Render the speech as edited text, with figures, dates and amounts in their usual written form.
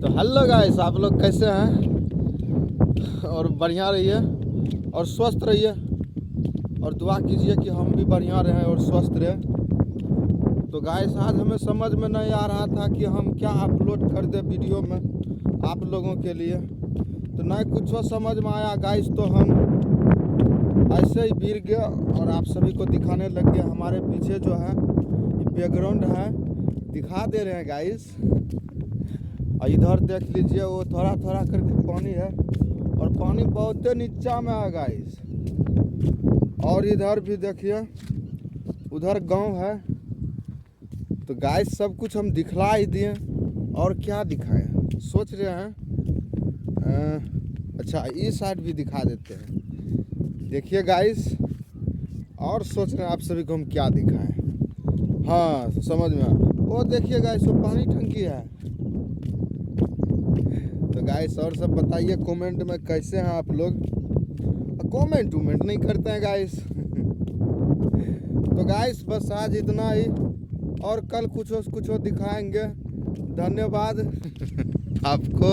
तो hello guys, आप लोग कैसे हैं? और बढ़िया रहिए और स्वस्थ रहिए और दुआ कीजिए कि हम भी बढ़िया रहें और स्वस्थ रहें। तो गाइस, आज हमें समझ में नहीं आ रहा था कि हम क्या अपलोड कर दें वीडियो में आप लोगों के लिए। तो नहीं कुछ समझ में आया गाइस, तो हम ऐसे ही गिर गए और आप सभी को दिखाने लग गए। हमारे पीछे जो है बैकग्राउंड है, दिखा दे रहे हैं गाइस। और इधर देख लीजिए, वो थोड़ा थोड़ा करके पानी है और पानी बहुत नीचा में है गाइस। और इधर भी देखिए, उधर गांव है। तो गाइस, सब कुछ हम दिखला ही दिए और क्या दिखाएं, सोच रहे हैं। अच्छा, इस साइड भी दिखा देते हैं। देखिए गाइस, और सोच रहे हैं आप सभी को हम क्या दिखाएं। हाँ, समझ में आया। वो देखिए गाइस, वो पानी टंकी है। तो गाइस, और सब बताइए कमेंट में कैसे हैं आप लोग। कमेंट नहीं करते हैं गाइस। तो गाइस, बस आज इतना ही, और कल कुछ दिखाएंगे। धन्यवाद आपको।